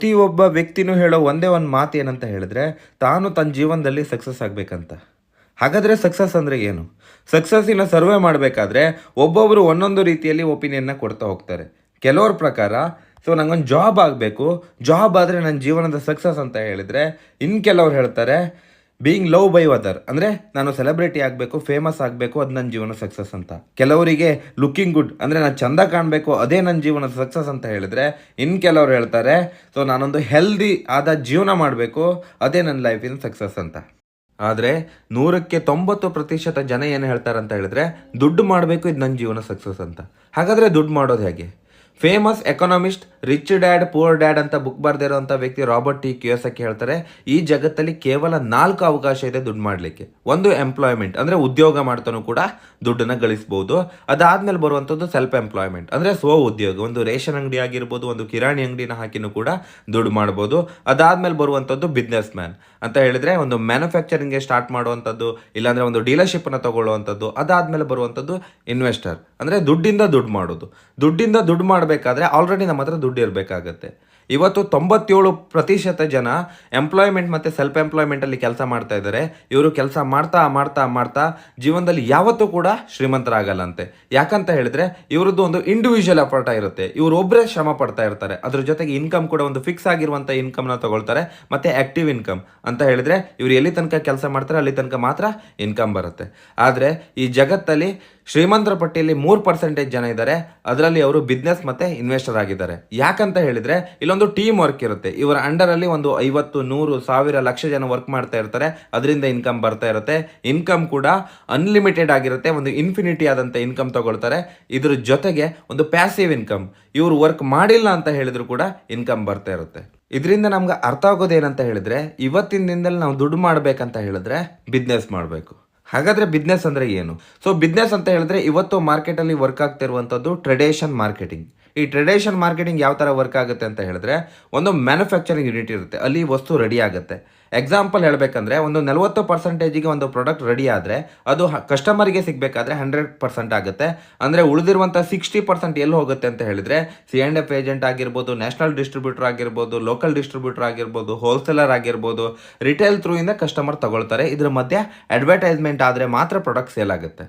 ಪ್ರತಿಯೊಬ್ಬ ವ್ಯಕ್ತಿನೂ ಹೇಳೋ ಒಂದೇ ಒಂದು ಮಾತು ಏನಂತ ಹೇಳಿದ್ರೆ, ತಾನು ತನ್ನ ಜೀವನದಲ್ಲಿ ಸಕ್ಸಸ್ ಆಗಬೇಕಂತ. ಹಾಗಾದರೆ ಸಕ್ಸಸ್ ಅಂದರೆ ಏನು? ಸಕ್ಸಸ್ಸಿನ ಸರ್ವೆ ಮಾಡಬೇಕಾದ್ರೆ ಒಬ್ಬೊಬ್ಬರು ಒಂದೊಂದು ರೀತಿಯಲ್ಲಿ ಒಪಿನಿಯನ್ನ ಕೊಡ್ತಾ ಹೋಗ್ತಾರೆ. ಕೆಲವ್ರ ಪ್ರಕಾರ ನಂಗೊಂದು ಜಾಬ್ ಆಗಬೇಕು, ಜಾಬ್ ಆದರೆ ನನ್ನ ಜೀವನದ ಸಕ್ಸಸ್ ಅಂತ ಹೇಳಿದರೆ, ಇನ್ನು ಕೆಲವ್ರು ಹೇಳ್ತಾರೆ ಬೀಯಿಂಗ್ ಲವ್ ಬೈ ಅದರ್, ಅಂದರೆ ನಾನು ಸೆಲೆಬ್ರಿಟಿ ಆಗಬೇಕು, ಫೇಮಸ್ ಆಗಬೇಕು, ಅದು ನನ್ನ ಜೀವನ ಸಕ್ಸಸ್ ಅಂತ. ಕೆಲವರಿಗೆ ಲುಕ್ಕಿಂಗ್ ಗುಡ್, ಅಂದರೆ ನಾನು ಚಂದ ಕಾಣಬೇಕು, ಅದೇ ನನ್ನ ಜೀವನದ ಸಕ್ಸಸ್ ಅಂತ ಹೇಳಿದರೆ, ಇನ್ನು ಕೆಲವ್ರು ಹೇಳ್ತಾರೆ ನಾನೊಂದು ಹೆಲ್ದಿ ಆದ ಜೀವನ ಮಾಡಬೇಕು, ಅದೇ ನನ್ನ ಲೈಫಿನ ಸಕ್ಸಸ್ ಅಂತ. ಆದರೆ 100ಕ್ಕೆ 90% ಜನ ಏನು ಹೇಳ್ತಾರೆ ಅಂತ ಹೇಳಿದ್ರೆ, ದುಡ್ಡು ಮಾಡಬೇಕು, ಇದು ನನ್ನ ಜೀವನ ಸಕ್ಸಸ್ ಅಂತ. ಹಾಗಾದರೆ ದುಡ್ಡು ಮಾಡೋದು ಹೇಗೆ? Famous economist rich dad poor dad ಅಂತ ಬುಕ್ ಬರೆದಿರೋಂಥ ವ್ಯಕ್ತಿ ರಾಬರ್ಟ್ ಟಿ ಕಿಯೋಸಾಕಿ ಹೇಳ್ತಾರೆ, ಈ ಜಗತ್ತಲ್ಲಿ ಕೇವಲ 4 ಅವಕಾಶ ಇದೆ ದುಡ್ಡು ಮಾಡಲಿಕ್ಕೆ. ಒಂದು ಎಂಪ್ಲಾಯ್ಮೆಂಟ್, ಅಂದರೆ ಉದ್ಯೋಗ ಮಾಡ್ತಾನೂ ಕೂಡ ದುಡ್ಡನ್ನು ಗಳಿಸ್ಬೋದು. ಅದಾದಮೇಲೆ ಬರುವಂಥದ್ದು ಸೆಲ್ಫ್ ಎಂಪ್ಲಾಯ್ಮೆಂಟ್, ಅಂದರೆ ಸ್ವ ಉದ್ಯೋಗ, ಒಂದು ರೇಷನ್ ಅಂಗಡಿ ಆಗಿರ್ಬೋದು, ಒಂದು ಕಿರಾಣಿ ಅಂಗಡಿನ ಹಾಕಿನೂ ಕೂಡ ದುಡ್ಡು ಮಾಡ್ಬೋದು. ಅದಾದಮೇಲೆ ಬರುವಂಥದ್ದು ಬಿಸ್ನೆಸ್ ಮ್ಯಾನ್ ಅಂತ ಹೇಳಿದರೆ, ಒಂದು ಮ್ಯಾನುಫ್ಯಾಕ್ಚರಿಂಗ್ಗೆ ಸ್ಟಾರ್ಟ್ ಮಾಡುವಂಥದ್ದು, ಇಲ್ಲಾಂದರೆ ಒಂದು ಡೀಲರ್ಶಿಪ್ಪನ್ನು ತಗೊಳ್ಳುವಂಥದ್ದು. ಅದಾದಮೇಲೆ ಬರುವಂಥದ್ದು ಇನ್ವೆಸ್ಟರ್, ಅಂದರೆ ದುಡ್ಡಿಂದ ದುಡ್ಡು ಮಾಡೋದು. ದುಡ್ಡಿಂದ ದುಡ್ಡು ಮಾಡಬೇಕಾದ್ರೆ ಆಲ್ರೆಡಿ ನಮ್ಮ ಹತ್ರ ದುಡ್ಡು ಇರಬೇಕಾಗತ್ತೆ. ಇವತ್ತು 97% ಜನ ಎಂಪ್ಲಾಯ್ಮೆಂಟ್ ಮತ್ತು ಸೆಲ್ಫ್ ಎಂಪ್ಲಾಯ್ಮೆಂಟಲ್ಲಿ ಕೆಲಸ ಮಾಡ್ತಾ ಇದ್ದಾರೆ. ಇವರು ಕೆಲಸ ಮಾಡ್ತಾ ಮಾಡ್ತಾ ಮಾಡ್ತಾ ಜೀವನದಲ್ಲಿ ಯಾವತ್ತೂ ಕೂಡ ಶ್ರೀಮಂತರಾಗಲ್ಲಂತೆ. ಯಾಕಂತ ಹೇಳಿದ್ರೆ ಇವರದ್ದು ಒಂದು ಇಂಡಿವಿಜುವಲ್ ಎಫರ್ಟ್ ಇರುತ್ತೆ. ಇವರು ಒಬ್ಬರೇ ಶ್ರಮ ಪಡ್ತಾ ಇರ್ತಾರೆ. ಅದ್ರ ಜೊತೆಗೆ ಇನ್ಕಮ್ ಕೂಡ ಒಂದು ಫಿಕ್ಸ್ ಆಗಿರುವಂಥ ಇನ್ಕಮ್ನ ತಗೊಳ್ತಾರೆ. ಮತ್ತು ಆ್ಯಕ್ಟಿವ್ ಇನ್ಕಮ್ ಅಂತ ಹೇಳಿದ್ರೆ ಇವರು ಎಲ್ಲಿ ತನಕ ಕೆಲಸ ಮಾಡ್ತಾರೆ ಅಲ್ಲಿ ತನಕ ಮಾತ್ರ ಇನ್ಕಮ್ ಬರುತ್ತೆ. ಆದರೆ ಈ ಜಗತ್ತಲ್ಲಿ ಶ್ರೀಮಂತರ ಪಟ್ಟಿಯಲ್ಲಿ 3% ಜನ ಇದ್ದಾರೆ. ಅದರಲ್ಲಿ ಅವರು ಬಿಸ್ನೆಸ್ ಮತ್ತು ಇನ್ವೆಸ್ಟರ್ ಆಗಿದ್ದಾರೆ. ಯಾಕಂತ ಹೇಳಿದರೆ ಇಲ್ಲೊಂದು ಟೀಮ್ ವರ್ಕ್ ಇರುತ್ತೆ. ಇವರ ಅಂಡರಲ್ಲಿ ಒಂದು 50, 100, 1000, ಲಕ್ಷ ಜನ ವರ್ಕ್ ಮಾಡ್ತಾ ಇರ್ತಾರೆ. ಅದರಿಂದ ಇನ್ಕಮ್ ಬರ್ತಾ ಇರುತ್ತೆ. ಇನ್ಕಮ್ ಕೂಡ ಅನ್ಲಿಮಿಟೆಡ್ ಆಗಿರುತ್ತೆ. ಒಂದು ಇನ್ಫಿನಿಟಿ ಆದಂಥ ಇನ್ಕಮ್ ತಗೊಳ್ತಾರೆ. ಇದ್ರ ಜೊತೆಗೆ ಒಂದು ಪ್ಯಾಸಿವ್ ಇನ್ಕಮ್, ಇವರು ವರ್ಕ್ ಮಾಡಿಲ್ಲ ಅಂತ ಹೇಳಿದ್ರು ಕೂಡ ಇನ್ಕಮ್ ಬರ್ತಾ ಇರುತ್ತೆ. ಇದರಿಂದ ನಮ್ಗೆ ಅರ್ಥ ಆಗೋದು ಏನಂತ ಹೇಳಿದ್ರೆ, ಇವತ್ತಿನ ದಿನದಲ್ಲಿ ನಾವು ದುಡ್ಡು ಮಾಡಬೇಕಂತ ಹೇಳಿದ್ರೆ ಬಿಸ್ನೆಸ್ ಮಾಡಬೇಕು. ಹಾಗಾದರೆ ಬಿಸ್ನೆಸ್ ಅಂದರೆ ಏನು? ಬಿಸ್ನೆಸ್ ಅಂತ ಹೇಳಿದ್ರೆ ಇವತ್ತು ಮಾರ್ಕೆಟಲ್ಲಿ ವರ್ಕ್ ಆಗ್ತಿರುವಂಥದ್ದು ಟ್ರೆಡಿಷನ್ ಮಾರ್ಕೆಟಿಂಗ್. ಈ ಟ್ರೆಡಿಷನ್ ಮಾರ್ಕೆಟಿಂಗ್ ಯಾವ ಥರ ವರ್ಕ್ ಆಗುತ್ತೆ ಅಂತ ಹೇಳಿದ್ರೆ, ಒಂದು ಮ್ಯಾನುಫ್ಯಾಕ್ಚರಿಂಗ್ ಯೂನಿಟ್ ಇರುತ್ತೆ, ಅಲ್ಲಿ ವಸ್ತು ರೆಡಿ ಆಗುತ್ತೆ. ಎಕ್ಸಾಂಪಲ್ ಹೇಳಬೇಕಂದ್ರೆ, ಒಂದು 40%ಗೆ ಒಂದು ಪ್ರಾಡಕ್ಟ್ ರೆಡಿ ಆದರೆ ಅದು ಕಸ್ಟಮರಿಗೆ ಸಿಗಬೇಕಾದ್ರೆ 100% ಆಗುತ್ತೆ. ಅಂದರೆ ಉಳಿದಿರುವಂಥ 60% ಎಲ್ಲಿ ಹೋಗುತ್ತೆ ಅಂತ ಹೇಳಿದರೆ, C&F ಏಜೆಂಟ್ ಆಗಿರ್ಬೋದು, ನ್ಯಾಷನಲ್ ಡಿಸ್ಟ್ರಿಬ್ಯೂಟರ್ ಆಗಿರ್ಬೋದು, ಲೋಕಲ್ ಡಿಸ್ಟ್ರಿಬ್ಯೂಟರ್ ಆಗಿರ್ಬೋದು, ಹೋಲ್ಸೇಲರ್ ಆಗಿರ್ಬೋದು, ರಿಟೇಲ್ ಥ್ರೂಯಿಂದ ಕಸ್ಟಮರ್ ತಗೊಳ್ತಾರೆ. ಇದ್ರ ಮಧ್ಯೆ ಅಡ್ವರ್ಟೈಸ್ಮೆಂಟ್ ಆದರೆ ಮಾತ್ರ ಪ್ರಾಡಕ್ಟ್ ಸೇಲ್ ಆಗುತ್ತೆ.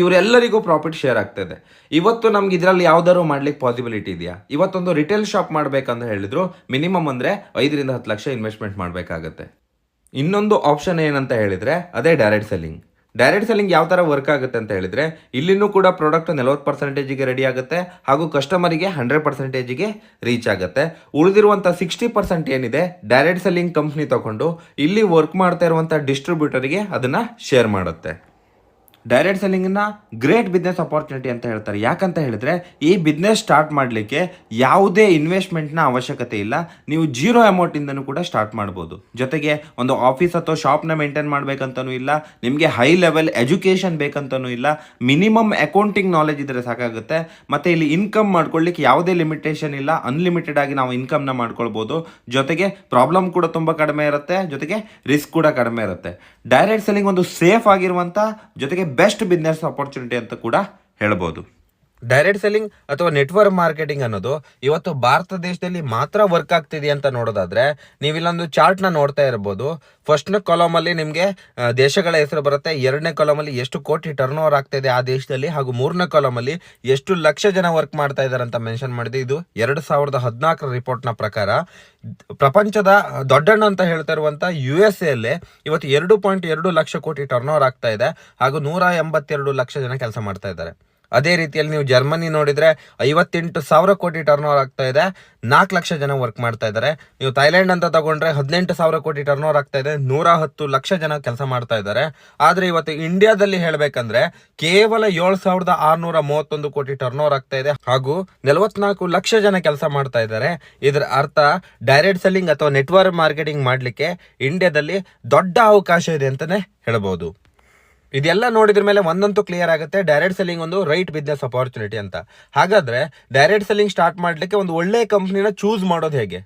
ಇವರೆಲ್ಲರಿಗೂ ಪ್ರಾಫಿಟ್ ಶೇರ್ ಆಗ್ತದೆ. ಇವತ್ತು ನಮ್ಗೆ ಇದರಲ್ಲಿ ಯಾವ್ದಾದ್ರು ಮಾಡ್ಲಿಕ್ಕೆ ಪಾಸಿಬಿಲಿಟಿ ಇದೆಯಾ? ಇವತ್ತೊಂದು ರಿಟೇಲ್ ಶಾಪ್ ಮಾಡಬೇಕಂತ ಹೇಳಿದ್ರು ಮಿನಿಮಮ್ ಅಂದರೆ 5ರಿಂದ 10 ಲಕ್ಷ ಇನ್ವೆಸ್ಟ್ಮೆಂಟ್ ಮಾಡಬೇಕಾಗತ್ತೆ. ಇನ್ನೊಂದು ಆಪ್ಷನ್ ಏನಂತ ಹೇಳಿದರೆ ಅದೇ ಡೈರೆಕ್ಟ್ ಸೆಲ್ಲಿಂಗ್. ಡೈರೆಕ್ಟ್ ಸೆಲ್ಲಿಂಗ್ ಯಾವ ಥರ ವರ್ಕ್ ಆಗುತ್ತೆ ಅಂತ ಹೇಳಿದರೆ, ಇಲ್ಲಿನೂ ಕೂಡ ಪ್ರಾಡಕ್ಟ್ 40%ಗೆ ರೆಡಿ ಆಗುತ್ತೆ ಹಾಗೂ ಕಸ್ಟಮರಿಗೆ 100%ಗೆ ರೀಚ್ ಆಗುತ್ತೆ. ಉಳಿದಿರುವಂಥ 60% ಏನಿದೆ ಡೈರೆಕ್ಟ್ ಸೆಲ್ಲಿಂಗ್ ಕಂಪ್ನಿ ತಗೊಂಡು ಇಲ್ಲಿ ವರ್ಕ್ ಮಾಡ್ತಾ ಇರುವಂಥ ಡಿಸ್ಟ್ರಿಬ್ಯೂಟರಿಗೆ ಅದನ್ನು ಶೇರ್ ಮಾಡುತ್ತೆ. ಡೈರೆಕ್ಟ್ ಸೆಲ್ಲಿಂಗನ್ನ ಗ್ರೇಟ್ ಬಿಸ್ನೆಸ್ ಅಪಾರ್ಚುನಿಟಿ ಅಂತ ಹೇಳ್ತಾರೆ. ಯಾಕಂತ ಹೇಳಿದ್ರೆ ಈ ಬಿಸ್ನೆಸ್ ಸ್ಟಾರ್ಟ್ ಮಾಡಲಿಕ್ಕೆ ಯಾವುದೇ ಇನ್ವೆಸ್ಟ್ಮೆಂಟ್ನ ಅವಶ್ಯಕತೆ ಇಲ್ಲ. ನೀವು 0 ಅಮೌಂಟಿಂದನೂ ಕೂಡ ಸ್ಟಾರ್ಟ್ ಮಾಡ್ಬೋದು. ಜೊತೆಗೆ ಒಂದು ಆಫೀಸ್ ಅಥವಾ ಶಾಪ್ನ ಮೇಂಟೈನ್ ಮಾಡಬೇಕಂತನೂ ಇಲ್ಲ, ನಿಮಗೆ ಹೈ ಲೆವೆಲ್ ಎಜುಕೇಷನ್ ಬೇಕಂತನೂ ಇಲ್ಲ. ಮಿನಿಮಮ್ ಅಕೌಂಟಿಂಗ್ ನಾಲೆಜ್ ಇದ್ದರೆ ಸಾಕಾಗುತ್ತೆ. ಮತ್ತು ಇಲ್ಲಿ ಇನ್ಕಮ್ ಮಾಡ್ಕೊಳ್ಳಿಕ್ಕೆ ಯಾವುದೇ ಲಿಮಿಟೇಷನ್ ಇಲ್ಲ, ಅನ್ಲಿಮಿಟೆಡ್ ಆಗಿ ನಾವು ಇನ್ಕಮ್ನ ಮಾಡ್ಕೊಳ್ಬೋದು. ಜೊತೆಗೆ ಪ್ರಾಬ್ಲಮ್ ಕೂಡ ತುಂಬ ಕಡಿಮೆ ಇರುತ್ತೆ, ಜೊತೆಗೆ ರಿಸ್ಕ್ ಕೂಡ ಕಡಿಮೆ ಇರುತ್ತೆ. ಡೈರೆಕ್ಟ್ ಸೆಲ್ಲಿಂಗ್ ಒಂದು ಸೇಫ್ ಆಗಿರುವಂಥ ಜೊತೆಗೆ ಬೆಸ್ಟ್ ಬಿಸ್ನೆಸ್ ಅಪಾರ್ಚುನಿಟಿ ಅಂತ ಕೂಡ ಹೇಳ್ಬೋದು. ಡೈರೆಕ್ಟ್ ಸೆಲ್ಲಿಂಗ್ ಅಥವಾ ನೆಟ್ವರ್ಕ್ ಮಾರ್ಕೆಟಿಂಗ್ ಅನ್ನೋದು ಇವತ್ತು ಭಾರತ ದೇಶದಲ್ಲಿ ಮಾತ್ರ ವರ್ಕ್ ಆಗ್ತಿದೆ ಅಂತ ನೋಡೋದಾದ್ರೆ, ನೀವು ಇಲ್ಲೊಂದು ಚಾರ್ಟ್ನ ನೋಡ್ತಾ ಇರ್ಬೋದು. ಫಸ್ಟ್ನ ಕಾಲಮಲ್ಲಿ ನಿಮಗೆ ದೇಶಗಳ ಹೆಸರು ಬರುತ್ತೆ, 2ನೇ ಕಾಲಮಲ್ಲಿ ಎಷ್ಟು ಕೋಟಿ ಟರ್ನ್ ಓವರ್ ಆಗ್ತಾ ಇದೆ ಆ ದೇಶದಲ್ಲಿ, ಹಾಗೂ 3ನೇ ಕಾಲಮಲ್ಲಿ ಎಷ್ಟು ಲಕ್ಷ ಜನ ವರ್ಕ್ ಮಾಡ್ತಾ ಇದ್ದಾರೆ ಅಂತ ಮೆನ್ಷನ್ ಮಾಡಿದೆ. ಇದು 2014 ರಿಪೋರ್ಟ್ನ ಪ್ರಕಾರ. ಪ್ರಪಂಚದ ದೊಡ್ಡಣ್ಣ ಅಂತ ಹೇಳ್ತಾ ಇರುವಂಥ USA ಅಲ್ಲೇ ಇವತ್ತು 2.2 ಲಕ್ಷ ಕೋಟಿ ಟರ್ನ್ ಓವರ್ ಆಗ್ತಾ ಇದೆ ಹಾಗೂ 182 ಲಕ್ಷ ಜನ ಕೆಲಸ ಮಾಡ್ತಾ ಇದ್ದಾರೆ. ಅದೇ ರೀತಿಯಲ್ಲಿ ನೀವು ಜರ್ಮನಿ ನೋಡಿದರೆ 58,000 ಕೋಟಿ ಟರ್ನ್ ಓವರ್ ಆಗ್ತಾ ಇದೆ, 4 ಲಕ್ಷ ಜನ ವರ್ಕ್ ಮಾಡ್ತಾ ಇದ್ದಾರೆ. ನೀವು ಥೈಲ್ಯಾಂಡ್ ಅಂತ ತಗೊಂಡ್ರೆ 18,000 ಕೋಟಿ ಟರ್ನ್ ಓವರ್ ಆಗ್ತಾ ಇದೆ, 110 ಲಕ್ಷ ಜನ ಕೆಲಸ ಮಾಡ್ತಾ ಇದ್ದಾರೆ. ಆದರೆ ಇವತ್ತು ಇಂಡಿಯಾದಲ್ಲಿ ಹೇಳಬೇಕಂದ್ರೆ ಕೇವಲ 7,631 ಕೋಟಿ ಟರ್ನ್ ಓವರ್ ಆಗ್ತಾ ಇದೆ ಹಾಗೂ 44 ಲಕ್ಷ ಜನ ಕೆಲಸ ಮಾಡ್ತಾ ಇದ್ದಾರೆ. ಇದರ ಅರ್ಥ ಡೈರೆಕ್ಟ್ ಸೆಲ್ಲಿಂಗ್ ಅಥವಾ ನೆಟ್ವರ್ಕ್ ಮಾರ್ಕೆಟಿಂಗ್ ಮಾಡಲಿಕ್ಕೆ ಇಂಡಿಯಾದಲ್ಲಿ ದೊಡ್ಡ ಅವಕಾಶ ಇದೆ ಅಂತಲೇ ಹೇಳ್ಬೋದು. ಇದೆಲ್ಲ ನೋಡಿದ್ರ ಮೇಲೆ ಒಂದಂತೂ ಕ್ಲಿಯರ್ ಆಗುತ್ತೆ, ಡೈರೆಕ್ಟ್ ಸೆಲ್ಲಿಂಗ್ ಒಂದು ರೈಟ್ ಬಿಸ್ನೆಸ್ ಅಪಾರ್ಚುನಿಟಿ ಅಂತ. ಹಾಗಾದ್ರೆ ಡೈರೆಕ್ಟ್ ಸೆಲ್ಲಿಂಗ್ ಸ್ಟಾರ್ಟ್ ಮಾಡಲಿಕ್ಕೆ ಒಂದು ಒಳ್ಳೆ ಕಂಪ್ನಿನ ಚೂಸ್ ಮಾಡೋದು ಹೇಗೆ?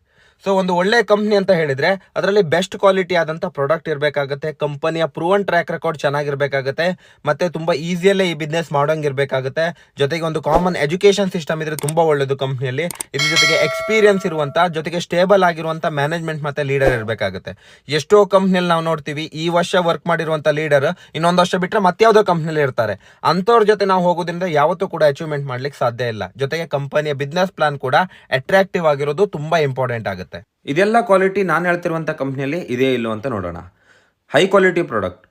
ಸೊ ಒಂದು ಒಳ್ಳೆ ಕಂಪ್ನಿ ಅಂತ ಹೇಳಿದ್ರೆ ಅದರಲ್ಲಿ ಬೆಸ್ಟ್ ಕ್ವಾಲಿಟಿ ಆದಂತ ಪ್ರಾಡಕ್ಟ್ ಇರಬೇಕಾಗುತ್ತೆ, ಕಂಪನಿಯ ಪ್ರೂವನ್ ಟ್ರ್ಯಾಕ್ ರೆಕಾರ್ಡ್ ಚೆನ್ನಾಗಿರ್ಬೇಕಾಗುತ್ತೆ, ಮತ್ತೆ ತುಂಬಾ ಈಸಿಯಲ್ಲೇ ಈ ಬಿಸ್ನೆಸ್ ಮಾಡೋಂಗಿರ್ಬೇಕಾಗುತ್ತೆ. ಜೊತೆಗೆ ಒಂದು ಕಾಮನ್ ಎಜುಕೇಶನ್ ಸಿಸ್ಟಮ್ ಇದ್ರೆ ತುಂಬಾ ಒಳ್ಳೇದು ಕಂಪ್ನಿಯಲ್ಲಿ. ಇದ್ರ ಜೊತೆಗೆ ಎಕ್ಸ್ಪೀರಿಯನ್ಸ್ ಇರುವಂತ, ಜೊತೆಗೆ ಸ್ಟೇಬಲ್ ಆಗಿರುವಂತ ಮ್ಯಾನೇಜ್ಮೆಂಟ್ ಮತ್ತೆ ಲೀಡರ್ ಇರಬೇಕಾಗುತ್ತೆ. ಎಷ್ಟೋ ಕಂಪ್ನಿಯಲ್ಲಿ ನಾವು ನೋಡ್ತೀವಿ, ಈ ವರ್ಷ ವರ್ಕ್ ಮಾಡಿರುವಂತ ಲೀಡರ್ ಇನ್ನೊಂದು ವರ್ಷ ಬಿಟ್ರೆ ಮತ್ಯಾವುದೋ ಕಂಪ್ನಿಯಲ್ಲಿ ಇರ್ತಾರೆ. ಅಂತವ್ರ ಜೊತೆ ನಾವು ಹೋಗೋದ್ರಿಂದ ಯಾವತ್ತೂ ಕೂಡ ಅಚೀವ್ಮೆಂಟ್ ಮಾಡ್ಲಿಕ್ಕೆ ಸಾಧ್ಯ ಇಲ್ಲ. ಜೊತೆಗೆ ಕಂಪನಿಯ ಬಿಸ್ನೆಸ್ ಪ್ಲಾನ್ ಕೂಡ ಅಟ್ರಾಕ್ಟಿವ್ ಆಗಿರೋದು ತುಂಬಾ ಇಂಪಾರ್ಟೆಂಟ್ ಆಗುತ್ತೆ. ಇದೆಲ್ಲ ಕ್ವಾಲಿಟಿ ನಾನು ಹೇಳ್ತಿರುವಂಥ ಕಂಪ್ನಿಯಲ್ಲಿ ಇದೇ ಇಲ್ಲೋ ಅಂತ ನೋಡೋಣ. High quality product.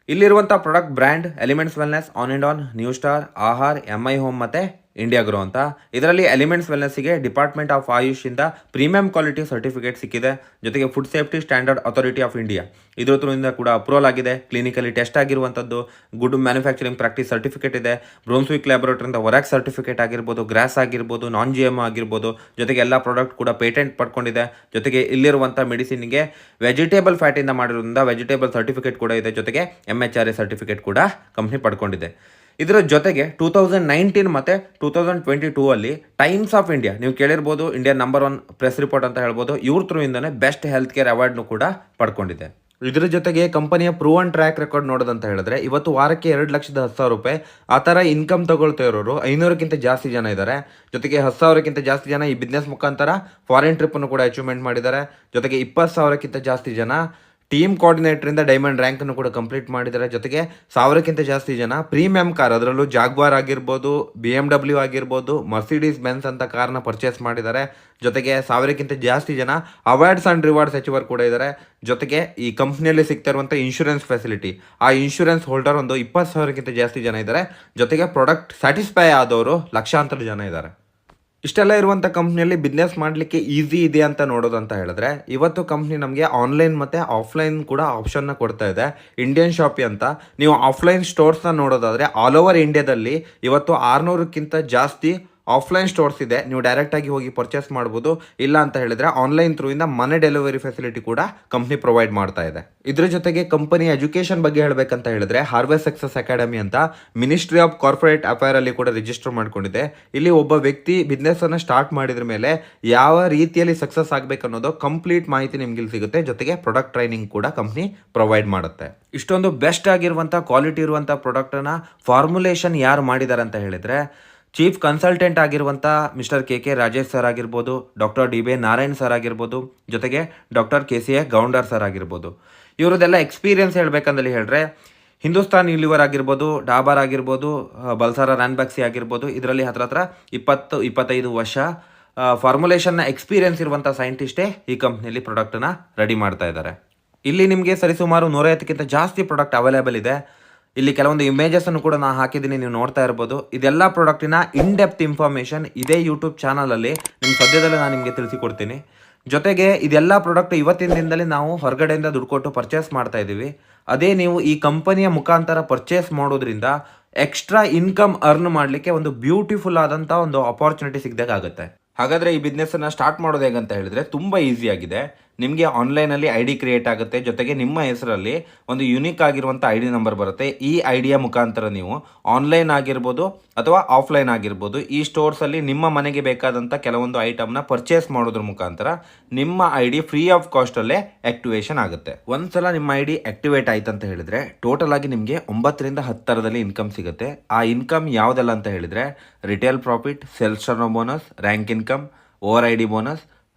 ಇಲ್ಲಿರುವಂಥ product brand elements wellness, on and on, new star, Aahar, MI home ಮತ್ತು ಇಂಡಿಯಾ ಗ್ರೋ ಅಂತ. ಇದರಲ್ಲಿ ಎಲಿಮೆಂಟ್ಸ್ ವೆಲ್ನೆಸ್ಸಿಗೆ ಡಿಪಾರ್ಟ್ಮೆಂಟ್ ಆಫ್ ಆಯುಷ್ ಇಂದ ಪ್ರೀಮಿಯಂ ಕ್ವಾಲಿಟಿ ಸರ್ಟಿಫಿಕೇಟ್ ಸಿಕ್ಕಿದೆ. ಜೊತೆಗೆ food safety standard authority of India ಇದ್ರ ಥ್ರೂಯಿಂದ ಕೂಡ ಅಪ್ರೂವಲ್ ಆಗಿದೆ. ಕ್ಲಿನಿಕಲಿ ಟೆಸ್ಟ್ ಆಗಿರುವಂಥದ್ದು, ಗುಡ್ ಮ್ಯಾನುಫ್ಯಾಕ್ಚರಿಂಗ್ ಪ್ರಾಕ್ಟೀಸ್ ಸರ್ಟಿಫಿಕೇಟ್ ಇದೆ. ಬ್ರೋನ್ಸ್ವಿಕ್ ಲ್ಯಾಬೊರೇಟರಿಯಿಂದ ಹೊರಕ್ ಸರ್ಟಿಫಿಕೇಟ್ ಆಗಿರ್ಬೋದು, ಗ್ರಾಸ್ ಆಗಿರ್ಬೋದು, ನಾನ್ GMO ಆಗಿರ್ಬೋದು. ಜೊತೆಗೆ ಎಲ್ಲ ಪ್ರಾಡಕ್ಟ್ ಕೂಡ ಪೇಟೆಂಟ್ ಪಡ್ಕೊಂಡಿದೆ. ಜೊತೆಗೆ ಇಲ್ಲಿರುವಂಥ ಮೆಡಿಸಿನ್ಗೆ ವೆಜಿಟೇಬಲ್ ಫ್ಯಾಟಿಂದ ಮಾಡಿರೋದ್ರಿಂದ ವೆಜಿಟೇಬಲ್ ಸರ್ಟಿಫಿಕೇಟ್ ಕೂಡ ಇದೆ. ಜೊತೆಗೆ MHRA ಸರ್ಟಿಫಿಕೇಟ್ ಕೂಡ ಕಂಪ್ನಿ ಪಡ್ಕೊಂಡಿದೆ. ಇದರ ಜೊತೆಗೆ 2019 ಮತ್ತು 2022 ಅಲ್ಲಿ ಟೈಮ್ಸ್ ಆಫ್ ಇಂಡಿಯಾ, ನೀವು ಕೇಳಿರ್ಬೋದು, ಇಂಡಿಯಾ ನಂಬರ್ 1 ಪ್ರೆಸ್ ರಿಪೋರ್ಟ್ ಅಂತ ಹೇಳ್ಬೋದು, ಇವ್ರ ಥ್ರೂ ಇಂದಾನೆ ಬೆಸ್ಟ್ ಹೆಲ್ತ್ ಕೇರ್ ಅವಾರ್ಡ್ನು ಕೂಡ ಪಡ್ಕೊಂಡಿದೆ. ಇದರ ಜೊತೆಗೆ ಕಂಪನಿಯ ಪ್ರೂವನ್ ಟ್ರ್ಯಾಕ್ ರೆಕಾರ್ಡ್ ನೋಡೋದಂತ ಹೇಳಿದ್ರೆ ಇವತ್ತು ವಾರಕ್ಕೆ 2,10,000 ರೂಪಾಯಿ ಆ ಥರ ಇನ್ಕಮ್ ತಗೊಳ್ತಾ ಇರೋರು 500ಕ್ಕಿಂತ ಜಾಸ್ತಿ ಜನ ಇದ್ದಾರೆ. ಜೊತೆಗೆ 10,000ಕ್ಕಿಂತ ಜಾಸ್ತಿ ಜನ ಈ ಬಿಸ್ನೆಸ್ ಮುಖಾಂತರ ಫಾರಿನ್ ಟ್ರಿಪ್ಪನ್ನು ಕೂಡ ಅಚೀವ್ಮೆಂಟ್ ಮಾಡಿದ್ದಾರೆ. ಜೊತೆಗೆ 20,000ಕ್ಕಿಂತ ಜಾಸ್ತಿ ಜನ ಟೀಮ್ ಕೋಆರ್ಡಿನೇಟರಿಂದ ಡೈಮಂಡ್ ರ್ಯಾಂಕನ್ನು ಕೂಡ ಕಂಪ್ಲೀಟ್ ಮಾಡಿದ್ದಾರೆ. ಜೊತೆಗೆ 1,000ಕ್ಕಿಂತ ಜಾಸ್ತಿ ಜನ ಪ್ರೀಮಿಯಂ ಕಾರ್, ಅದರಲ್ಲೂ ಜಾಗ್ವಾರ್ ಆಗಿರ್ಬೋದು, BMW ಆಗಿರ್ಬೋದು, ಮರ್ಸಿಡೀಸ್ ಬೆನ್ಸ್ ಅಂತ ಕಾರ್ನ ಪರ್ಚೇಸ್ ಮಾಡಿದ್ದಾರೆ. ಜೊತೆಗೆ 1,000ಕ್ಕಿಂತ ಜಾಸ್ತಿ ಜನ ಅವಾರ್ಡ್ಸ್ ಆ್ಯಂಡ್ ರಿವಾರ್ಡ್ಸ್ ಅಚೀವರ್ ಕೂಡ ಇದ್ದಾರೆ. ಜೊತೆಗೆ ಈ ಕಂಪ್ನಿಯಲ್ಲಿ ಸಿಗ್ತಾ ಇರುವಂಥ ಇನ್ಶೂರೆನ್ಸ್ ಫೆಸಿಲಿಟಿ, ಆ ಇನ್ಶೂರೆನ್ಸ್ ಹೋಲ್ಡರ್ ಒಂದು 20,000ಕ್ಕಿಂತ ಜಾಸ್ತಿ ಜನ ಇದ್ದಾರೆ. ಜೊತೆಗೆ ಪ್ರಾಡಕ್ಟ್ ಸ್ಯಾಟಿಸ್ಫೈ ಆದವರು ಲಕ್ಷಾಂತರ ಜನ ಇದ್ದಾರೆ. ಇಷ್ಟೆಲ್ಲ ಇರುವಂಥ ಕಂಪ್ನಿಯಲ್ಲಿ ಬಿಸ್ನೆಸ್ ಮಾಡಲಿಕ್ಕೆ ಈಸಿ ಇದೆ ಅಂತ ನೋಡೋದಂತ ಹೇಳಿದ್ರೆ ಇವತ್ತು ಕಂಪ್ನಿ ನಮಗೆ ಆನ್ಲೈನ್ ಮತ್ತು ಆಫ್ಲೈನ್ ಕೂಡ ಆಪ್ಷನ್ನ ಕೊಡ್ತಾ ಇದೆ. ಇಂಡಿಯನ್ ಶಾಪಿ ಅಂತ ನೀವು ಆಫ್ಲೈನ್ ಸ್ಟೋರ್ಸ್ನ ನೋಡೋದಾದರೆ ಆಲ್ ಓವರ್ ಇಂಡಿಯಾದಲ್ಲಿ ಇವತ್ತು 600ಕ್ಕಿಂತ ಜಾಸ್ತಿ ಆಫ್ಲೈನ್ ಸ್ಟೋರ್ಸ್ ಇದೆ. ನೀವು ಡೈರೆಕ್ಟಾಗಿ ಹೋಗಿ ಪರ್ಚೇಸ್ ಮಾಡ್ಬೋದು. ಇಲ್ಲ ಅಂತ ಹೇಳಿದ್ರೆ ಆನ್ಲೈನ್ ಥ್ರೂಯಿಂದ ಮನೆ ಡೆಲಿವರಿ ಫೆಸಿಲಿಟಿ ಕೂಡ ಕಂಪ್ನಿ ಪ್ರೊವೈಡ್ ಮಾಡ್ತಾ ಇದೆ. ಇದ್ರ ಜೊತೆಗೆ ಕಂಪನಿ ಎಜುಕೇಷನ್ ಬಗ್ಗೆ ಹೇಳಬೇಕಂತ ಹೇಳಿದ್ರೆ ಹಾರ್ವೆಸ್ಟ್ ಸಕ್ಸಸ್ ಅಕಾಡೆಮಿ ಅಂತ ಮಿನಿಸ್ಟ್ರಿ ಆಫ್ ಕಾರ್ಪೊರೇಟ್ ಅಫೇರ್ ಅಲ್ಲಿ ಕೂಡ ರಿಜಿಸ್ಟರ್ ಮಾಡ್ಕೊಂಡಿದೆ. ಇಲ್ಲಿ ಒಬ್ಬ ವ್ಯಕ್ತಿ ಬಿಸ್ನೆಸ್ ಅನ್ನ ಸ್ಟಾರ್ಟ್ ಮಾಡಿದ್ರ ಮೇಲೆ ಯಾವ ರೀತಿಯಲ್ಲಿ ಸಕ್ಸಸ್ ಆಗಬೇಕು ಅನ್ನೋದು ಕಂಪ್ಲೀಟ್ ಮಾಹಿತಿ ನಿಮ್ಗೆ ಇಲ್ಲಿ ಸಿಗುತ್ತೆ. ಜೊತೆಗೆ ಪ್ರಾಡಕ್ಟ್ ಟ್ರೈನಿಂಗ್ ಕೂಡ ಕಂಪ್ನಿ ಪ್ರೊವೈಡ್ ಮಾಡುತ್ತೆ. ಇಷ್ಟೊಂದು ಬೆಸ್ಟ್ ಆಗಿರುವಂಥ ಕ್ವಾಲಿಟಿ ಇರುವಂಥ ಪ್ರಾಡಕ್ಟನ್ನು ಫಾರ್ಮುಲೇಷನ್ ಯಾರು ಮಾಡಿದ್ದಾರೆ ಅಂತ ಹೇಳಿದ್ರೆ ಚೀಫ್ ಕನ್ಸಲ್ಟೆಂಟ್ ಆಗಿರುವಂಥ ಮಿಸ್ಟರ್ KK ರಾಜೇಶ್ ಸರ್ ಆಗಿರ್ಬೋದು, ಡಾಕ್ಟರ್ DB ನಾರಾಯಣ್ ಸರ್ ಆಗಿರ್ಬೋದು, ಜೊತೆಗೆ ಡಾಕ್ಟರ್ KCA ಗೌಂಡರ್ ಸರ್ ಆಗಿರ್ಬೋದು. ಇವರದೆಲ್ಲ ಎಕ್ಸ್ಪೀರಿಯನ್ಸ್ ಹೇಳ್ಬೇಕಂದಲ್ಲಿ ಹೇಳಿದ್ರೆ ಹಿಂದೂಸ್ತಾನ್ ಯೂನಿಲಿವರ್ ಆಗಿರ್ಬೋದು, ಡಾಬರ್ ಆಗಿರ್ಬೋದು, ಬಲ್ಸಾರ ರ್ಯಾನ್ಬ್ಯಾಕ್ಸಿ ಆಗಿರ್ಬೋದು, ಇದರಲ್ಲಿ ಹತ್ರ 20-25 ವರ್ಷ ಫಾರ್ಮುಲೇಷನ್ನ ಎಕ್ಸ್ಪೀರಿಯನ್ಸ್ ಇರುವಂಥ ಸೈಂಟಿಸ್ಟೇ ಈ ಕಂಪ್ನಿಯಲ್ಲಿ ಪ್ರಾಡಕ್ಟನ್ನು ರೆಡಿ ಮಾಡ್ತಾ ಇದ್ದಾರೆ. ಇಲ್ಲಿ ನಿಮಗೆ ಸರಿಸುಮಾರು 150ಕ್ಕಿಂತ ಜಾಸ್ತಿ ಪ್ರಾಡಕ್ಟ್ ಅವೈಲೇಬಲ್ ಇದೆ. ಇಲ್ಲಿ ಕೆಲವೊಂದು ಇಮೇಜಸ್ಸನ್ನು ಕೂಡ ನಾನು ಹಾಕಿದ್ದೀನಿ, ನೀವು ನೋಡ್ತಾ ಇರ್ಬೋದು. ಇದೆಲ್ಲ ಪ್ರಾಡಕ್ಟಿನ ಇನ್ ಡೆಪ್ತ್ ಇನ್ಫಾರ್ಮೇಷನ್ ಇದೇ ಯೂಟ್ಯೂಬ್ ಚಾನಲಲ್ಲಿ ಸದ್ಯದಲ್ಲೇ ನಾನು ನಿಮಗೆ ತಿಳಿಸಿಕೊಡ್ತೀನಿ. ಜೊತೆಗೆ ಇದೆಲ್ಲ ಪ್ರಾಡಕ್ಟ್ ಇವತ್ತಿನ ದಿನದಲ್ಲಿ ನಾವು ಹೊರಗಡೆಯಿಂದ ದುಡ್ಡು ಕೊಟ್ಟು ಪರ್ಚೇಸ್ ಮಾಡ್ತಾ ಇದ್ದೀವಿ. ಅದೇ ನೀವು ಈ ಕಂಪನಿಯ ಮುಖಾಂತರ ಪರ್ಚೇಸ್ ಮಾಡೋದ್ರಿಂದ ಎಕ್ಸ್ಟ್ರಾ ಇನ್ಕಮ್ ಅರ್ನ್ ಮಾಡಲಿಕ್ಕೆ ಒಂದು ಬ್ಯೂಟಿಫುಲ್ ಆದಂಥ ಒಂದು ಅಪಾರ್ಚುನಿಟಿ ಸಿಗಬೇಕಾಗುತ್ತೆ. ಹಾಗಾದರೆ ಈ ಬಿಸ್ನೆಸ್ಸನ್ನು ಸ್ಟಾರ್ಟ್ ಮಾಡೋದು ಹೇಗಂತ ಹೇಳಿದ್ರೆ ತುಂಬ ಈಸಿ ಆಗಿದೆ. ನಿಮಗೆ ಆನ್ಲೈನಲ್ಲಿ ID ಕ್ರಿಯೇಟ್ ಆಗುತ್ತೆ. ಜೊತೆಗೆ ನಿಮ್ಮ ಹೆಸರಲ್ಲಿ ಒಂದು ಯುನಿಕ್ ಆಗಿರುವಂಥ ID ನಂಬರ್ ಬರುತ್ತೆ. ಈ ಐಡಿಯ ಮುಖಾಂತರ ನೀವು ಆನ್ಲೈನ್ ಆಗಿರ್ಬೋದು ಅಥವಾ ಆಫ್ಲೈನ್ ಆಗಿರ್ಬೋದು ಈ ಸ್ಟೋರ್ಸಲ್ಲಿ ನಿಮ್ಮ ಮನೆಗೆ ಬೇಕಾದಂಥ ಕೆಲವೊಂದು ಐಟಮ್ನ ಪರ್ಚೇಸ್ ಮಾಡೋದ್ರ ಮುಖಾಂತರ ನಿಮ್ಮ ID ಫ್ರೀ ಆಫ್ ಕಾಸ್ಟಲ್ಲೇ ಆ್ಯಕ್ಟಿವೇಶನ್ ಆಗುತ್ತೆ. ಒಂದ್ಸಲ ನಿಮ್ಮ ID ಆ್ಯಕ್ಟಿವೇಟ್ ಆಯ್ತು ಅಂತ ಹೇಳಿದ್ರೆ ಟೋಟಲ್ ಆಗಿ ನಿಮಗೆ 9ರಿಂದ 10 ಥರದಲ್ಲಿ ಇನ್ಕಮ್ ಸಿಗುತ್ತೆ. ಆ ಇನ್ಕಮ್ ಯಾವುದೆಲ್ಲ ಅಂತ ಹೇಳಿದ್ರೆ retail profit, sales turn bonus, rank income, over ID bonus,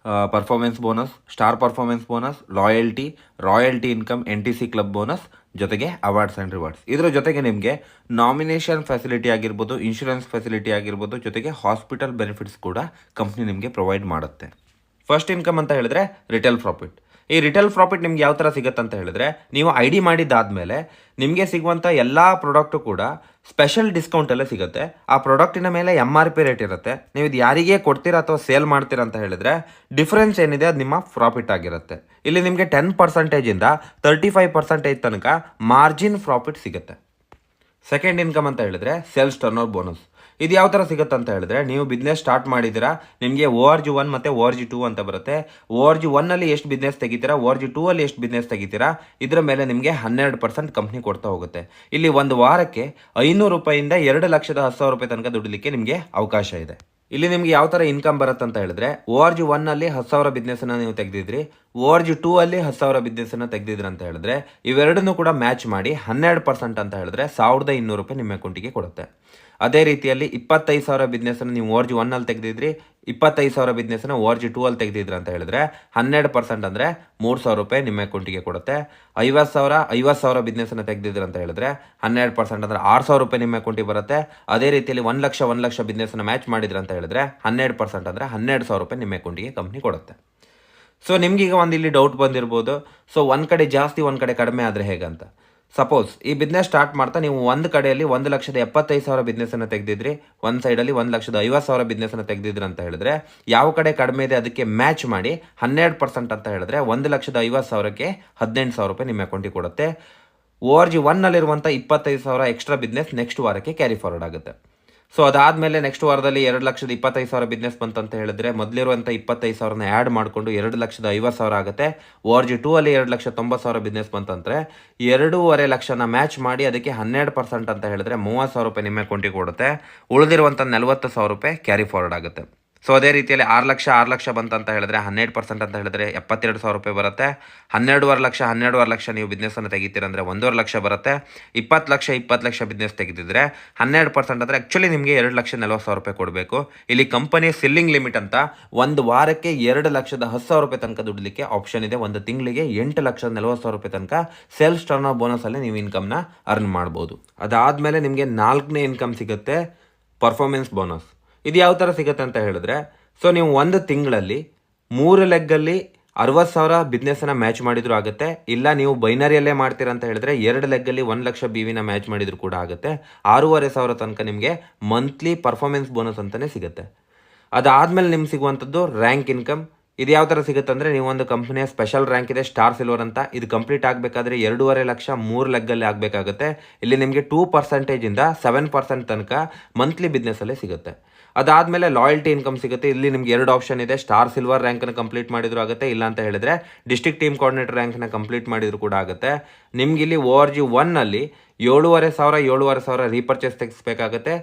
performance bonus, star performance bonus, royalty income, NTC club bonus, ಜೊತೆಗೆ ಅವಾರ್ಡ್ಸ್ ಆ್ಯಂಡ್ ರಿವಾರ್ಡ್ಸ್. ಇದರ ಜೊತೆಗೆ ನಿಮಗೆ ನಾಮಿನೇಷನ್ ಫೆಸಿಲಿಟಿ ಆಗಿರ್ಬೋದು, ಇನ್ಶೂರೆನ್ಸ್ ಫೆಸಿಲಿಟಿ ಆಗಿರ್ಬೋದು, ಜೊತೆಗೆ ಹಾಸ್ಪಿಟಲ್ ಬೆನಿಫಿಟ್ಸ್ ಕೂಡ ಕಂಪ್ನಿ ನಿಮಗೆ ಪ್ರೊವೈಡ್ ಮಾಡುತ್ತೆ. ಫಸ್ಟ್ ಇನ್ಕಮ್ ಅಂತ ಹೇಳಿದ್ರೆ ರಿಟೇಲ್ ಪ್ರಾಫಿಟ್. ಈ ರಿಟೇಲ್ ಪ್ರಾಫಿಟ್ ನಿಮ್ಗೆ ಯಾವ ಥರ ಸಿಗುತ್ತೆ ಅಂತ ಹೇಳಿದ್ರೆ ನೀವು ID ಮಾಡಿದ್ದಾದಮೇಲೆ ನಿಮಗೆ ಸಿಗುವಂಥ ಎಲ್ಲ ಪ್ರಾಡಕ್ಟು ಕೂಡ ಸ್ಪೆಷಲ್ ಡಿಸ್ಕೌಂಟಲ್ಲೇ ಸಿಗುತ್ತೆ. ಆ ಪ್ರಾಡಕ್ಟಿನ ಮೇಲೆ MRP ರೇಟ್ ಇರುತ್ತೆ. ನೀವು ಇದು ಯಾರಿಗೆ ಕೊಡ್ತೀರಾ ಅಥವಾ ಸೇಲ್ ಮಾಡ್ತೀರಾ ಅಂತ ಹೇಳಿದ್ರೆ ಡಿಫ್ರೆನ್ಸ್ ಏನಿದೆ ಅದು ನಿಮ್ಮ ಪ್ರಾಫಿಟ್ ಆಗಿರುತ್ತೆ. ಇಲ್ಲಿ ನಿಮಗೆ 10%ಇಂದ 35% ತನಕ ಮಾರ್ಜಿನ್ ಪ್ರಾಫಿಟ್ ಸಿಗುತ್ತೆ. ಸೆಕೆಂಡ್ ಇನ್ಕಮ್ ಅಂತ ಹೇಳಿದ್ರೆ ಸೇಲ್ಸ್ ಟರ್ನ್ ಓವರ್ ಬೋನಸ್. ಇದು ಯಾವ ಥರ ಸಿಗುತ್ತೆ ಅಂತ ಹೇಳಿದ್ರೆ ನೀವು ಬಿಸ್ನೆಸ್ ಸ್ಟಾರ್ಟ್ ಮಾಡಿದ್ದೀರಾ, ನಿಮಗೆ ORG 1 ಮತ್ತು ORG 2 ಅಂತ ಬರುತ್ತೆ. ORG 1 ಎಷ್ಟು ಬಿಸ್ನೆಸ್ ತೆಗಿತೀರಾ, ORG 2 ಎಷ್ಟು ಬಿಸ್ನೆಸ್ ತೆಗಿತೀರಾ, ಇದರ ಮೇಲೆ ನಿಮಗೆ 12% ಕಂಪ್ನಿ ಕೊಡ್ತಾ ಹೋಗುತ್ತೆ. ಇಲ್ಲಿ ಒಂದು ವಾರಕ್ಕೆ 500 ರೂಪಾಯಿಂದ 2,10,000 ರೂಪಾಯಿ ತನಕ ದುಡಿಲಿಕ್ಕೆ ನಿಮಗೆ ಅವಕಾಶ ಇದೆ. ಇಲ್ಲಿ ನಿಮ್ಗೆ ಯಾವ ಥರ ಇನ್ಕಮ್ ಬರುತ್ತೆ ಅಂತ ಹೇಳಿದ್ರೆ, ORG 1 ಅಲ್ಲಿ 10,000 ಬಿಸ್ನೆಸ್ನ ನೀವು ತೆಗೆದಿದ್ರಿ, ORG 2 ಅಲ್ಲಿ 10,000 ಬಿಸ್ನೆಸ್ನ ತೆಗೆದಿದ್ರಿ ಅಂತ ಹೇಳಿದ್ರೆ, ಇವೆರಡನ್ನೂ ಕೂಡ ಮ್ಯಾಚ್ ಮಾಡಿ 12% ಅಂತ ಹೇಳಿದ್ರೆ ₹1,200 ನಿಮ್ಮ ಅಕೌಂಟಿಗೆ ಕೊಡುತ್ತೆ. ಅದೇ ರೀತಿಯಲ್ಲಿ 25,000 ಬಿಸ್ನೆಸ್ನ ನೀವು ORG 1 ಅಲ್ಲಿ ತೆಗೆದಿದ್ರಿ, 25,000 ಬಿಸ್ನೆಸ್ನ ORG 2 ಅಲ್ಲಿ ತೆಗೆದಿದ್ರಿ ಅಂತ ಹೇಳಿದ್ರೆ 12% ಅಂದರೆ ₹3,000 ನಿಮ್ಮ ಅಕೌಂಟಿಗೆ ಕೊಡುತ್ತೆ. 50,000 ಬಿಸ್ನೆಸ್ನ ತೆಗೆದಿದ್ರಿ ಅಂತ ಹೇಳಿದ್ರೆ 12% ಅಂದರೆ ₹6,000 ನಿಮ್ಮ ಅಕೌಂಟಿಗೆ ಬರುತ್ತೆ. ಅದೇ ರೀತಿಯಲ್ಲಿ 1 ಲಕ್ಷ ಬಿಸ್ನೆಸ್ನ ಮ್ಯಾಚ್ ಮಾಡಿದ್ರಿ ಅಂತ ಹೇಳಿದ್ರೆ 12% ಅಂದರೆ ₹12,000 ನಿಮ್ಮ ಅಕೌಂಟಿಗೆ ಕಂಪ್ನಿ ಕೊಡುತ್ತೆ. ಸೊ ನಿಮ್ಗೀಗ ಒಂದು ಇಲ್ಲಿ ಡೌಟ್ ಬಂದಿರ್ಬೋದು, ಸೊ ಒಂದು ಕಡೆ ಜಾಸ್ತಿ ಒಂದು ಕಡೆ ಕಡಿಮೆ ಆದರೆ ಹೇಗಂತ. ಸಪೋಸ್ ಈ ಬಿಸ್ನೆಸ್ ಸ್ಟಾರ್ಟ್ ಮಾಡ್ತಾ ನೀವು ಒಂದು ಕಡೆಯಲ್ಲಿ 1,75,000 ಬಿಸ್ನೆಸ್ಸನ್ನು ತೆಗೆದಿದ್ರಿ, ಒಂದು ಸೈಡಲ್ಲಿ 1,50,000 ಬಿಸ್ನೆಸ್ಸನ್ನು ತೆಗೆದಿದ್ರಿ ಅಂತ ಹೇಳಿದ್ರೆ ಯಾವ ಕಡೆ ಕಡಿಮೆ ಇದೆ ಅದಕ್ಕೆ ಮ್ಯಾಚ್ ಮಾಡಿ 12% ಅಂತ ಹೇಳಿದ್ರೆ 1,50,000ಕ್ಕೆ ₹18,000 ನಿಮ್ಮ ಅಕೌಂಟಿಗೆ ಕೊಡುತ್ತೆ. ORG 1 ಅಲ್ಲಿರುವಂಥ 25,000 ಎಕ್ಸ್ಟ್ರಾ ಬಿಸ್ನೆಸ್ ನೆಕ್ಸ್ಟ್ ವಾರಕ್ಕೆ ಕ್ಯಾರಿ ಫಾರ್ವರ್ಡ್ ಆಗುತ್ತೆ. ಸೊ ಅದಾದಮೇಲೆ ನೆಕ್ಸ್ಟ್ ವಾರದಲ್ಲಿ 2,25,000 ಬಿಸ್ನೆಸ್ ಬಂತಂತ ಹೇಳಿದ್ರೆ ಮೊದಲಿರುವಂಥ 25,000ನ ಆ್ಯಡ್ ಮಾಡಿಕೊಂಡು 2,50,000 ಆಗುತ್ತೆ. ORG 2 ಅಲ್ಲಿ 2,90,000 ಬಿಸ್ನೆಸ್ ಬಂತಂದರೆ 2.5 ಲಕ್ಷನ ಮ್ಯಾಚ್ ಮಾಡಿ ಅದಕ್ಕೆ 12% ಅಂತ ಹೇಳಿದ್ರೆ ₹30,000 ನಿಮ್ಮ ಅಕೌಂಟಿಗೆ ಕೊಡುತ್ತೆ. ಉಳಿದಿರುವಂಥ ₹40,000 ಕ್ಯಾರಿ ಫಾರ್ವರ್ಡ್ ಆಗುತ್ತೆ. ಸೊ ಅದೇ ರೀತಿಯಲ್ಲಿ 6 ಲಕ್ಷ ಬಂತಂತ ಹೇಳಿದ್ರೆ 12% ಅಂತ ಹೇಳಿದ್ರೆ ₹72,000 ಬರುತ್ತೆ. 12.5 ಲಕ್ಷ ನೀವು ಬಿಸ್ನೆಸ್ಸನ್ನು ತೆಗಿತೀರಂದರೆ 1.5 ಲಕ್ಷ ಬರುತ್ತೆ. 20 ಲಕ್ಷ ಬಿಸ್ನೆಸ್ ತೆಗೆದಿದ್ರೆ 12% ಅಂದರೆ ಆ್ಯಕ್ಚುಲಿ ನಿಮಗೆ ₹2,40,000 ಕೊಡಬೇಕು. ಇಲ್ಲಿ ಕಂಪನಿಯ ಸಿಲ್ಲಿಂಗ್ ಲಿಮಿಟ್ ಅಂತ ಒಂದು ವಾರಕ್ಕೆ ₹2,10,000 ತನಕ ದುಡ್ಲಿಕ್ಕೆ ಆಪ್ಷನ್ ಇದೆ. ಒಂದು ತಿಂಗಳಿಗೆ ₹8,40,000 ತನಕ ಸೇಲ್ಸ್ ಟರ್ನ್ ಓವರ್ ಬೋನಸಲ್ಲಿ ನೀವು ಇನ್ಕಮ್ನ ಅರ್ನ್ ಮಾಡ್ಬೋದು. ಅದಾದಮೇಲೆ ನಿಮಗೆ 4ನೇ ಇನ್ಕಮ್ ಸಿಗುತ್ತೆ, ಪರ್ಫಾರ್ಮೆನ್ಸ್ ಬೋನಸ್. ಇದು ಯಾವ ಥರ ಸಿಗುತ್ತೆ ಅಂತ ಹೇಳಿದ್ರೆ, ಸೊ ನೀವು ಒಂದು ತಿಂಗಳಲ್ಲಿ 3 ಲೆಗ್ಗಲ್ಲಿ 60,000 ಬಿಸ್ನೆಸ್ಸನ್ನು ಮ್ಯಾಚ್ ಮಾಡಿದ್ರು ಆಗುತ್ತೆ. ಇಲ್ಲ ನೀವು ಬೈನರಿಯಲ್ಲೇ ಮಾಡ್ತೀರಾ ಅಂತ ಹೇಳಿದ್ರೆ 2 ಲೆಗ್ಗಲ್ಲಿ 1 ಲಕ್ಷ BVನ ಮ್ಯಾಚ್ ಮಾಡಿದ್ರು ಕೂಡ ಆಗುತ್ತೆ. 6,500 ತನಕ ನಿಮಗೆ ಮಂತ್ಲಿ ಪರ್ಫಾರ್ಮೆನ್ಸ್ ಬೋನಸ್ ಅಂತಲೇ ಸಿಗುತ್ತೆ. ಅದಾದಮೇಲೆ ನಿಮ್ಗೆ ಸಿಗುವಂಥದ್ದು ರ್ಯಾಂಕ್ ಇನ್ಕಮ್. ಇದು ಯಾವ ಥರ ಸಿಗುತ್ತೆ ಅಂದರೆ, ನೀವು ಒಂದು ಕಂಪ್ನಿಯ ಸ್ಪೆಷಲ್ ರ್ಯಾಂಕ್ ಇದೆ ಸ್ಟಾರ್ ಸಿಲ್ವರ್ ಅಂತ, ಇದು ಕಂಪ್ಲೀಟ್ ಆಗಬೇಕಾದ್ರೆ 2.5 ಲಕ್ಷ 3 ಲೆಗ್ಗಲ್ಲಿ ಆಗಬೇಕಾಗುತ್ತೆ. ಇಲ್ಲಿ ನಿಮಗೆ 2%ಇಂದ 7% ತನಕ ಮಂತ್ಲಿ ಬಿಸ್ನೆಸ್ಸಲ್ಲೇ ಸಿಗುತ್ತೆ. ಅದಾದಮೇಲೆ ಲಾಯಲ್ಟಿ ಇನ್ಕಮ್ ಸಿಗುತ್ತೆ. ಇಲ್ಲಿ ನಿಮ್ಗೆ 2 ಆಪ್ಷನ್ ಇದೆ, ಸ್ಟಾರ್ ಸಿಲ್ವರ್ ರ್ಯಾಂಕನ್ನು ಕಂಪ್ಲೀಟ್ ಮಾಡಿದ್ರು ಆಗುತ್ತೆ, ಇಲ್ಲ ಅಂತ ಹೇಳಿದ್ರೆ ಡಿಸ್ಟ್ರಿಕ್ಟ್ ಟೀಮ್ ಕೋಆರ್ಡಿನೇಟರ್ ರ್ಯಾಂಕ್ನ ಕಂಪ್ಲೀಟ್ ಮಾಡಿದ್ರು ಕೂಡ ಆಗುತ್ತೆ. ನಿಮ್ಗೆ ಇಲ್ಲಿ ORG 1 ಅಲ್ಲಿ 7,500 ರೀಪರ್ಚೇಸ್ ತೆಗಿಸ್ಬೇಕಾಗುತ್ತೆ.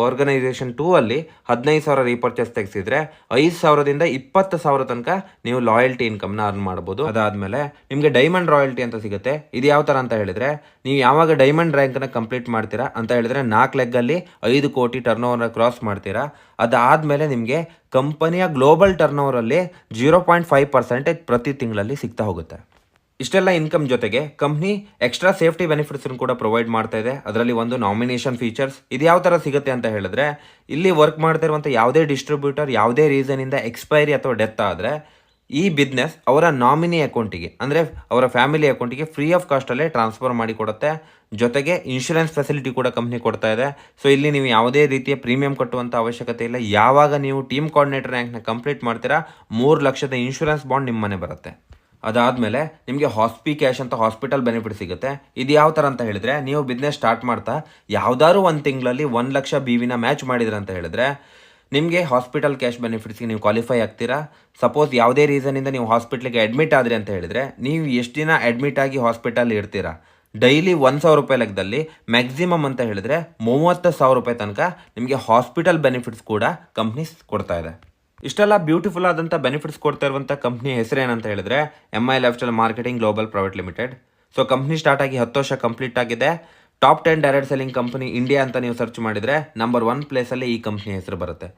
ಆರ್ಗನೈಸೇಷನ್ 2 ಅಲ್ಲಿ 15,000 ರೀಪರ್ಚೇಸ್ ತೆಗೆಸಿದ್ರೆ 5,000ದಿಂದ 20,000 ತನಕ ನೀವು ಲಾಯಲ್ಟಿ ಇನ್ಕಮ್ನ ಅರ್ನ್ ಮಾಡ್ಬೋದು. ಅದಾದಮೇಲೆ ನಿಮಗೆ ಡೈಮಂಡ್ ರಾಯಲ್ಟಿ ಅಂತ ಸಿಗುತ್ತೆ. ಇದು ಯಾವ ಥರ ಅಂತ ಹೇಳಿದ್ರೆ, ನೀವು ಯಾವಾಗ ಡೈಮಂಡ್ ರ್ಯಾಂಕನ್ನು ಕಂಪ್ಲೀಟ್ ಮಾಡ್ತೀರಾ ಅಂತ ಹೇಳಿದ್ರೆ 4 ಲೆಗ್ಗಲ್ಲಿ 5 ಕೋಟಿ ಟರ್ನ್ ಓವರ್ನ ಕ್ರಾಸ್ ಮಾಡ್ತೀರಾ. ಅದಾದಮೇಲೆ ನಿಮಗೆ ಕಂಪನಿಯ ಗ್ಲೋಬಲ್ ಟರ್ನ್ ಓವರಲ್ಲಿ 0.5% ಪ್ರತಿ ತಿಂಗಳಲ್ಲಿ ಸಿಗ್ತಾ ಹೋಗುತ್ತೆ. ಇಷ್ಟೆಲ್ಲ ಇನ್ಕಮ್ ಜೊತೆಗೆ ಕಂಪ್ನಿ ಎಕ್ಸ್ಟ್ರಾ ಸೇಫ್ಟಿ ಬೆನಿಫಿಟ್ಸನ್ನು ಕೂಡ ಪ್ರೊವೈಡ್ ಮಾಡ್ತಾ ಇದೆ. ಅದರಲ್ಲಿ ಒಂದು ನಾಮಿನೇಷನ್ ಫೀಚರ್ಸ್. ಇದು ಯಾವ ಥರ ಸಿಗುತ್ತೆ ಅಂತ ಹೇಳಿದ್ರೆ, ಇಲ್ಲಿ ವರ್ಕ್ ಮಾಡ್ತಾ ಇರುವಂಥ ಯಾವುದೇ ಡಿಸ್ಟ್ರಿಬ್ಯೂಟರ್ ಯಾವುದೇ ರೀಸನಿಂದ ಎಕ್ಸ್ಪೈರಿ ಅಥವಾ ಡೆತ್ ಆದರೆ ಈ ಬಿಸ್ನೆಸ್ ಅವರ ನಾಮಿನಿ ಅಕೌಂಟಿಗೆ ಅಂದರೆ ಅವರ ಫ್ಯಾಮಿಲಿ ಅಕೌಂಟಿಗೆ ಫ್ರೀ ಆಫ್ ಕಾಸ್ಟಲ್ಲೇ ಟ್ರಾನ್ಸ್ಫರ್ ಮಾಡಿ ಕೊಡುತ್ತೆ. ಜೊತೆಗೆ ಇನ್ಶೂರೆನ್ಸ್ ಫೆಸಿಲಿಟಿ ಕೂಡ ಕಂಪ್ನಿ ಕೊಡ್ತಾ ಇದೆ. ಸೊ ಇಲ್ಲಿ ನೀವು ಯಾವುದೇ ರೀತಿಯ ಪ್ರೀಮಿಯಂ ಕಟ್ಟುವಂಥ ಅವಶ್ಯಕತೆ ಇಲ್ಲ. ಯಾವಾಗ ನೀವು ಟೀಮ್ ಕೋಆರ್ಡಿನೇಟರ್ ರ್ಯಾಂಕ್ನ ಕಂಪ್ಲೀಟ್ ಮಾಡ್ತೀರಾ 3 ಲಕ್ಷದ ಇನ್ಶೂರೆನ್ಸ್ ಬಾಂಡ್ ನಿಮ್ಮ ಮನೆ ಬರುತ್ತೆ. ಅದಾದಮೇಲೆ ನಿಮಗೆ ಕ್ಯಾಶ್ ಅಂತ ಹಾಸ್ಪಿಟಲ್ ಬೆನಿಫಿಟ್ ಸಿಗುತ್ತೆ. ಇದು ಯಾವ ಥರ ಅಂತ ಹೇಳಿದ್ರೆ, ನೀವು ಬಿಸ್ನೆಸ್ ಸ್ಟಾರ್ಟ್ ಮಾಡ್ತಾ ಯಾವುದಾದ್ರು ಒಂದು ತಿಂಗಳಲ್ಲಿ 1 ಲಕ್ಷ BVನ ಮ್ಯಾಚ್ ಮಾಡಿದ್ರೆ ಅಂತ ಹೇಳಿದ್ರೆ ನಿಮಗೆ ಹಾಸ್ಪಿಟಲ್ ಕ್ಯಾಶ್ ಬೆನಿಫಿಟ್ಸ್ಗೆ ನೀವು ಕ್ವಾಲಿಫೈ ಆಗ್ತೀರಾ. ಸಪೋಸ್ ಯಾವುದೇ ರೀಸನಿಂದ ನೀವು ಹಾಸ್ಪಿಟ್ಲಿಗೆ ಅಡ್ಮಿಟ್ ಆದರೆ ಅಂತ ಹೇಳಿದ್ರೆ, ನೀವು ಎಷ್ಟು ದಿನ ಅಡ್ಮಿಟ್ ಆಗಿ ಹಾಸ್ಪಿಟಲ್ ಇರ್ತೀರಾ, ಡೈಲಿ ₹1,000 ಲೆಕ್ಕದಲ್ಲಿ ಮ್ಯಾಕ್ಸಿಮಮ್ ಅಂತ ಹೇಳಿದ್ರೆ ₹30,000 ತನಕ ನಿಮಗೆ ಹಾಸ್ಪಿಟಲ್ ಬೆನಿಫಿಟ್ಸ್ ಕೂಡ ಕಂಪ್ನೀಸ್ ಕೊಡ್ತಾ ಇದೆ. ಇಷ್ಟೆಲ್ಲ ಬ್ಯೂಟಿಫುಲ್ ಆದಂಥ ಬೆನಿಫಿಟ್ಸ್ ಕೊಡ್ತಾ ಇರುವಂಥ ಕಂಪ್ನಿ ಹೆಸರು ಏನಂತ ಹೇಳಿದ್ರೆ MI life style marketing global private limited. So company start ಆಗಿ 10 ವರ್ಷ ಕಂಪ್ಲೀಟ್ ಆಗಿದೆ. Top 10 direct selling company India ಅಂತ ನೀವು ಸರ್ಚ್ ಮಾಡಿದರೆ ನಂಬರ್ 1 ಪ್ಲೇಸಲ್ಲಿ ಈ ಕಂಪ್ನಿ ಹೆಸರು ಬರುತ್ತೆ.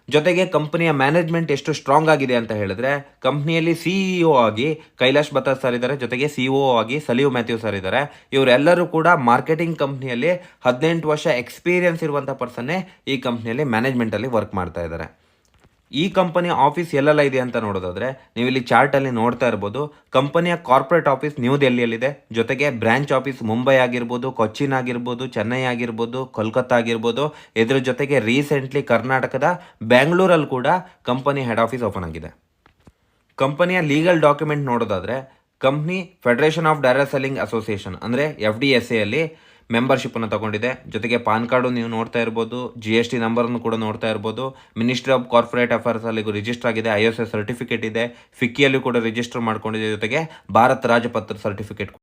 ಜೊತೆಗೆ ಕಂಪನಿಯ ಮ್ಯಾನೇಜ್ಮೆಂಟ್ ಎಷ್ಟು ಸ್ಟ್ರಾಂಗ್ ಆಗಿದೆ ಅಂತ ಹೇಳಿದ್ರೆ, ಕಂಪ್ನಿಯಲ್ಲಿ CEO ಆಗಿ ಕೈಲಾಶ್ ಬತ್ತಾಸ್ ಸರ್ ಇದ್ದಾರೆ, ಜೊತೆಗೆ COO ಆಗಿ ಸಲೀವ್ ಮ್ಯಾಥ್ಯೂ ಸರ್ ಇದ್ದಾರೆ. ಇವರೆಲ್ಲರೂ ಕೂಡ ಮಾರ್ಕೆಟಿಂಗ್ ಕಂಪ್ನಿಯಲ್ಲಿ 18 ವರ್ಷ ಎಕ್ಸ್ಪೀರಿಯನ್ಸ್ ಇರುವಂಥ ಪರ್ಸನ್ನೇ ಈ ಕಂಪ್ನಿಯಲ್ಲಿ ಮ್ಯಾನೇಜ್ಮೆಂಟಲ್ಲಿ ವರ್ಕ್ ಮಾಡ್ತಾ ಇದ್ದಾರೆ. ಈ ಕಂಪನಿಯ ಆಫೀಸ್ ಎಲ್ಲೆಲ್ಲ ಇದೆ ಅಂತ ನೋಡೋದಾದರೆ ನೀವು ಇಲ್ಲಿ ಚಾರ್ಟಲ್ಲಿ ನೋಡ್ತಾ ಇರ್ಬೋದು. ಕಂಪನಿಯ ಕಾರ್ಪೊರೇಟ್ ಆಫೀಸ್ ನ್ಯೂ ದೆಹಲಿಯಲ್ಲಿದೆ. ಜೊತೆಗೆ ಬ್ರಾಂಚ್ ಆಫೀಸ್ ಮುಂಬೈ ಆಗಿರ್ಬೋದು, ಕೊಚ್ಚಿನ್ ಆಗಿರ್ಬೋದು, ಚೆನ್ನೈ ಆಗಿರ್ಬೋದು, ಕೋಲ್ಕತ್ತಾ ಆಗಿರ್ಬೋದು. ಇದರ ಜೊತೆಗೆ ರೀಸೆಂಟ್ಲಿ ಕರ್ನಾಟಕದ ಬ್ಯಾಂಗ್ಳೂರಲ್ಲಿ ಕೂಡ ಕಂಪನಿ ಹೆಡ್ ಆಫೀಸ್ ಓಪನ್ ಆಗಿದೆ. ಕಂಪನಿಯ ಲೀಗಲ್ ಡಾಕ್ಯುಮೆಂಟ್ ನೋಡೋದಾದರೆ company federation of direct selling association ಅಂದರೆ FDSA ಅಲ್ಲಿ ಮೆಂಬರ್ಶಿಪ್ಪನ್ನು ತಗೊಂಡಿದೆ. ಜೊತೆಗೆ ಪಾನ್ ಕಾರ್ಡು ನೀವು ನೋಡ್ತಾ ಇರ್ಬೋದು, GST ನಂಬರನ್ನು ಕೂಡ ನೋಡ್ತಾ ಇರ್ಬೋದು. ಮಿನಿಸ್ಟ್ರಿ ಆಫ್ ಕಾರ್ಪೊರೇಟ್ ಅಫೇರ್ಸ್ ಅಲ್ಲಿ ರಿಜಿಸ್ಟರ್ ಆಗಿದೆ, ISO ಸರ್ಟಿಫಿಕೇಟ್ ಇದೆ, ಫಿಕ್ಕಿಯಲ್ಲೂ ಕೂಡ ರಿಜಿಸ್ಟರ್ ಮಾಡ್ಕೊಂಡಿದೆ. ಜೊತೆಗೆ ಭಾರತ್ ರಾಜಪತ್ರ ಸರ್ಟಿಫಿಕೇಟ್